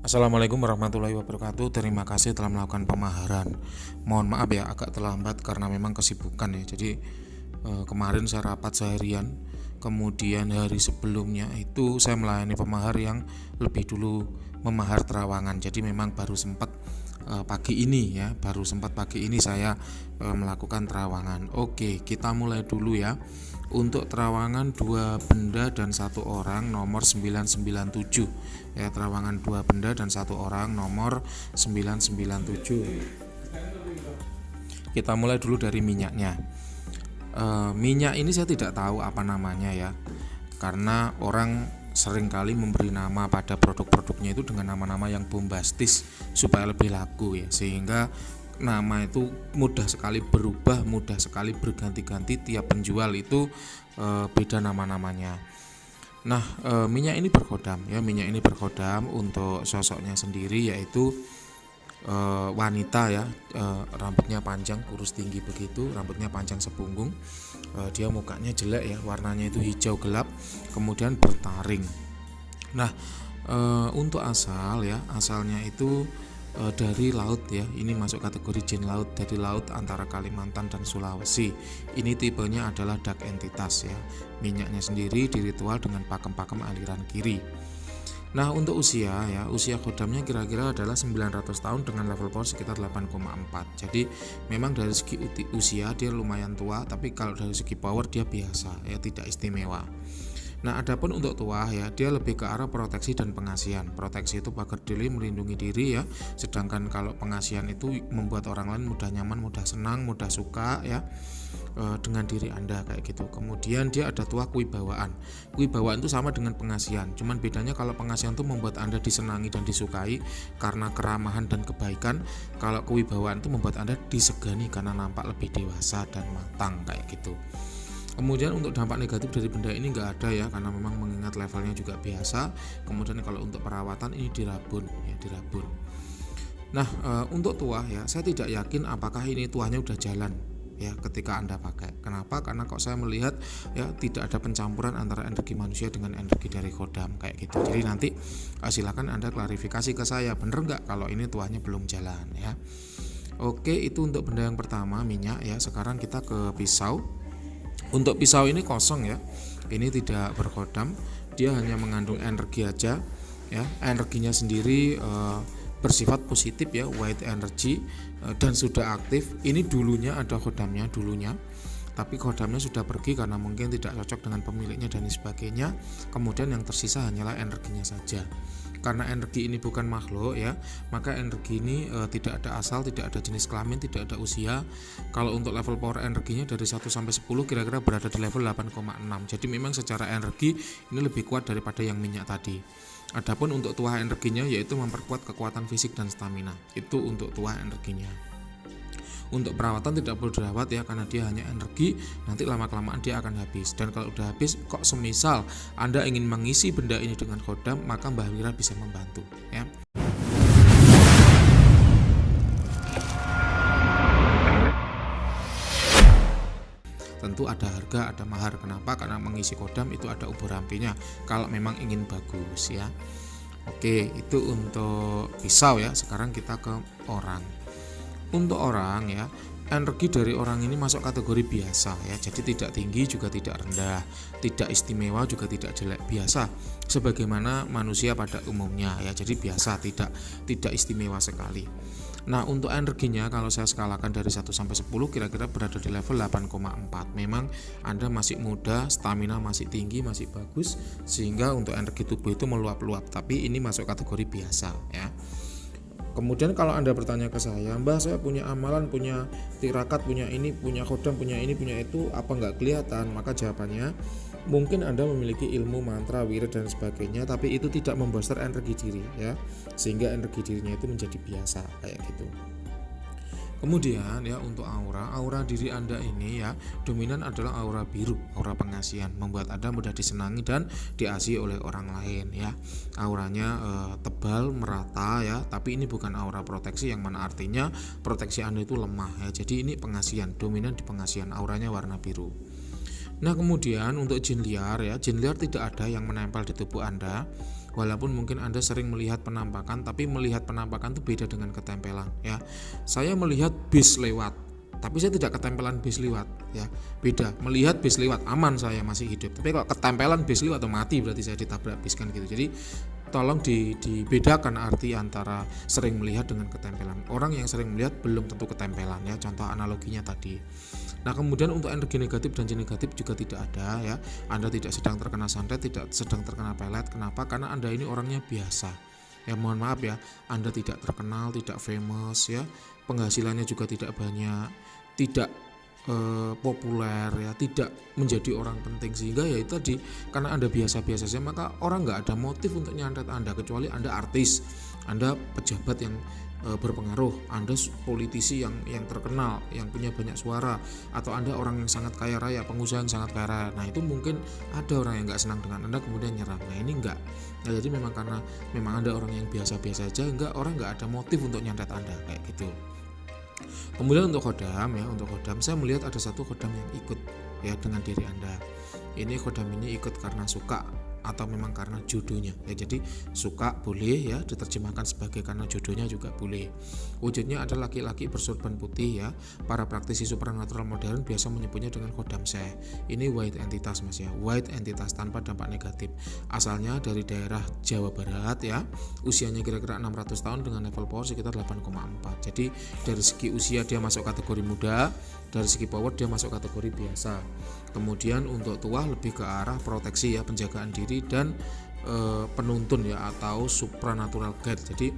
Assalamualaikum warahmatullahi wabarakatuh. Terima kasih telah melakukan pemaharan. Mohon maaf ya agak terlambat karena memang kesibukan ya. Jadi kemarin saya rapat seharian, kemudian hari sebelumnya itu saya melayani pemahar yang lebih dulu memahar terawangan. Jadi memang baru sempat pagi ini saya melakukan terawangan. Oke, kita mulai dulu ya. Untuk terawangan 2 benda dan 1 orang nomor 997 ya, terawangan 2 benda dan 1 orang nomor 997. Kita mulai dulu dari minyaknya. Minyak ini saya tidak tahu apa namanya ya, karena orang seringkali memberi nama pada produk-produknya itu dengan nama-nama yang bombastis supaya lebih laku ya, sehingga nama itu mudah sekali berubah, mudah sekali berganti-ganti, tiap penjual itu beda nama-namanya. Nah, minyak ini berkodam untuk sosoknya sendiri, yaitu wanita ya, rambutnya panjang, kurus tinggi begitu, rambutnya panjang sepunggung, dia mukanya jelek ya, warnanya itu hijau gelap, kemudian bertaring. Nah, untuk asalnya itu dari laut ya, ini masuk kategori jin laut, dari laut antara Kalimantan dan Sulawesi. Ini tipenya adalah dark entitas ya. Minyaknya sendiri diritual dengan pakem-pakem aliran kiri. Nah, untuk usia kodamnya kira-kira adalah 900 tahun dengan level power sekitar 8,4. Jadi memang dari segi usia dia lumayan tua, tapi kalau dari segi power dia biasa ya, tidak istimewa. Nah, adapun untuk tuah ya, dia lebih ke arah proteksi dan pengasihan. Proteksi itu pagar diri, melindungi diri ya. Sedangkan kalau pengasihan itu membuat orang lain mudah nyaman, mudah senang, mudah suka ya dengan diri Anda kayak gitu. Kemudian dia ada tuah kewibawaan. Kewibawaan itu sama dengan pengasihan. Cuman bedanya kalau pengasihan itu membuat Anda disenangi dan disukai karena keramahan dan kebaikan. Kalau kewibawaan itu membuat Anda disegani karena nampak lebih dewasa dan matang kayak gitu. Kemudian untuk dampak negatif dari benda ini nggak ada ya, karena memang mengingat levelnya juga biasa. Kemudian kalau untuk perawatan ini dirabun. Nah, untuk tuah ya, saya tidak yakin apakah ini tuahnya udah jalan ya ketika Anda pakai. Kenapa? Karena kok saya melihat ya tidak ada pencampuran antara energi manusia dengan energi dari kodam kayak gitu. Jadi nanti silakan Anda klarifikasi ke saya, bener nggak kalau ini tuahnya belum jalan ya. Oke, itu untuk benda yang pertama, minyak ya. Sekarang kita ke pisau. Untuk pisau ini kosong ya, ini tidak berkodam, dia hanya mengandung energi aja ya. Energinya sendiri bersifat positif ya, white energy, dan sudah aktif. Ini dulunya ada kodamnya tapi kodamnya sudah pergi karena mungkin tidak cocok dengan pemiliknya dan sebagainya. Kemudian yang tersisa hanyalah energinya saja. Karena energi ini bukan makhluk ya, maka energi ini tidak ada asal, tidak ada jenis kelamin, tidak ada usia. Kalau untuk level power energinya dari 1 sampai 10 kira-kira berada di level 8,6. Jadi memang secara energi ini lebih kuat daripada yang minyak tadi. Adapun untuk tuah energinya yaitu memperkuat kekuatan fisik dan stamina. Itu untuk tuah energinya. Untuk perawatan tidak perlu dirawat ya, karena dia hanya energi, nanti lama-kelamaan dia akan habis. Dan kalau udah habis, kok semisal Anda ingin mengisi benda ini dengan kodam, maka Mbah Wira bisa membantu ya. Tentu ada harga, ada mahar. Kenapa? Karena mengisi kodam itu ada ubur rampinya kalau memang ingin bagus ya. Oke, itu untuk pisau ya. Sekarang kita ke orang. Untuk orang ya, energi dari orang ini masuk kategori biasa ya, jadi tidak tinggi juga tidak rendah, tidak istimewa juga tidak jelek, biasa sebagaimana manusia pada umumnya ya, jadi biasa, tidak istimewa sekali. Nah, untuk energinya kalau saya skalakan dari 1 sampai 10 kira-kira berada di level 8,4. Memang Anda masih muda, stamina masih tinggi, masih bagus, sehingga untuk energi tubuh itu meluap-luap, tapi ini masuk kategori biasa ya. Kemudian kalau Anda bertanya ke saya, Mbah saya punya amalan, punya tirakat, punya ini, punya kodam, punya ini, punya itu, apa nggak kelihatan? Maka jawabannya, mungkin Anda memiliki ilmu mantra, wirid dan sebagainya, tapi itu tidak membooster energi diri ya, sehingga energi dirinya itu menjadi biasa kayak gitu. Kemudian ya, untuk aura diri Anda ini ya, dominan adalah aura biru, aura pengasihan, membuat Anda mudah disenangi dan diasihi oleh orang lain ya. Auranya tebal, merata ya, tapi ini bukan aura proteksi, yang mana artinya proteksi Anda itu lemah ya. Jadi ini pengasihan, dominan di pengasihan, auranya warna biru. Nah, kemudian untuk jin liar ya, jin liar tidak ada yang menempel di tubuh Anda. Walaupun mungkin Anda sering melihat penampakan, tapi melihat penampakan itu beda dengan ketempelan ya. Saya melihat bis lewat, tapi saya tidak ketempelan bis lewat ya. Beda, melihat bis lewat aman saya masih hidup. Tapi kalau ketempelan bis lewat atau mati berarti saya ditabrak bis kan gitu. Jadi tolong dibedakan arti antara sering melihat dengan ketempelan. Orang yang sering melihat belum tentu ketempelan ya. Contoh analoginya tadi. Nah, kemudian untuk energi negatif dan jin negatif juga tidak ada ya. Anda tidak sedang terkena santet, tidak sedang terkena pelet. Kenapa? Karena Anda ini orangnya biasa. Ya mohon maaf ya, Anda tidak terkenal, tidak famous ya. Penghasilannya juga tidak banyak, tidak populer ya, tidak menjadi orang penting, sehingga ya itu tadi, karena Anda biasa-biasa saja maka orang nggak ada motif untuk nyantet Anda, kecuali Anda artis, Anda pejabat yang berpengaruh, Anda politisi yang terkenal, yang punya banyak suara, atau Anda orang yang sangat kaya raya, pengusaha yang sangat kaya raya. Nah itu mungkin ada orang yang nggak senang dengan Anda kemudian nyerang. Nah ini enggak. Nah, jadi memang karena memang Anda orang yang biasa-biasa saja, enggak, orang nggak ada motif untuk nyantet Anda kayak gitu. Kemudian untuk khodam ya, untuk khodam saya melihat ada satu khodam yang ikut ya dengan diri Anda. Ini khodam ini ikut karena suka atau memang karena jodohnya ya. Jadi suka boleh ya diterjemahkan sebagai karena jodohnya juga boleh. Wujudnya ada laki-laki bersorban putih ya. Para praktisi supernatural modern biasa menyebutnya dengan khodam syekh. Ini white entitas Mas ya, white entitas tanpa dampak negatif. Asalnya dari daerah Jawa Barat ya. Usianya kira-kira 600 tahun dengan level power sekitar 8,4. Jadi dari segi usia dia masuk kategori muda, dari segi power dia masuk kategori biasa. Kemudian untuk tua lebih ke arah proteksi ya, penjagaan diri dan penuntun ya, atau supranatural guide. Jadi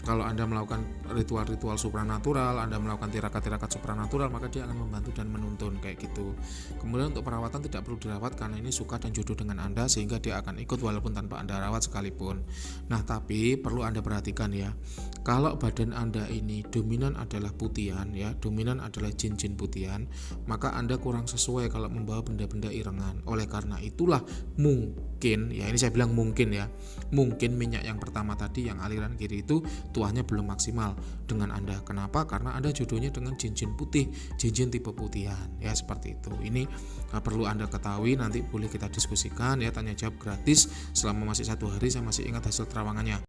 kalau Anda melakukan ritual-ritual supranatural, Anda melakukan tirakat-tirakat supranatural, maka dia akan membantu dan menuntun kayak gitu. Kemudian untuk perawatan tidak perlu dirawat karena ini suka dan jodoh dengan Anda, sehingga dia akan ikut walaupun tanpa Anda rawat sekalipun. Nah tapi perlu Anda perhatikan ya, kalau badan Anda ini dominan adalah putihan ya, dominan adalah jin-jin putihan, maka Anda kurang sesuai kalau membawa benda-benda irengan. Oleh karena itulah mungkin ya, ini saya bilang mungkin ya, mungkin minyak yang pertama tadi yang aliran kiri itu tuahnya belum maksimal dengan Anda. Kenapa? Karena Anda jodohnya dengan jin-jin putih, jin-jin tipe putihan ya, seperti itu. Ini perlu Anda ketahui, nanti boleh kita diskusikan ya, tanya jawab gratis selama masih 1 hari. Saya masih ingat hasil terawangannya.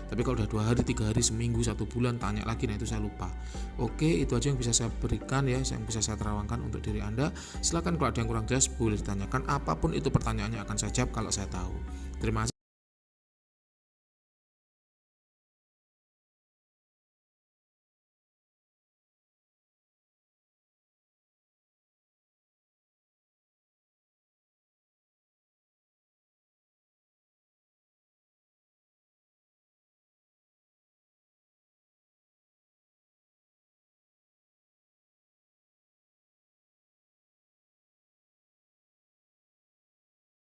Tapi kalau udah 2 hari, 3 hari, seminggu, 1 bulan tanya lagi, nah itu saya lupa. Oke, itu aja yang bisa saya berikan ya, yang bisa saya terawangkan untuk diri Anda. Silakan kalau ada yang kurang jelas boleh ditanyakan, apapun itu pertanyaannya akan saya jawab kalau saya tahu. Terima kasih.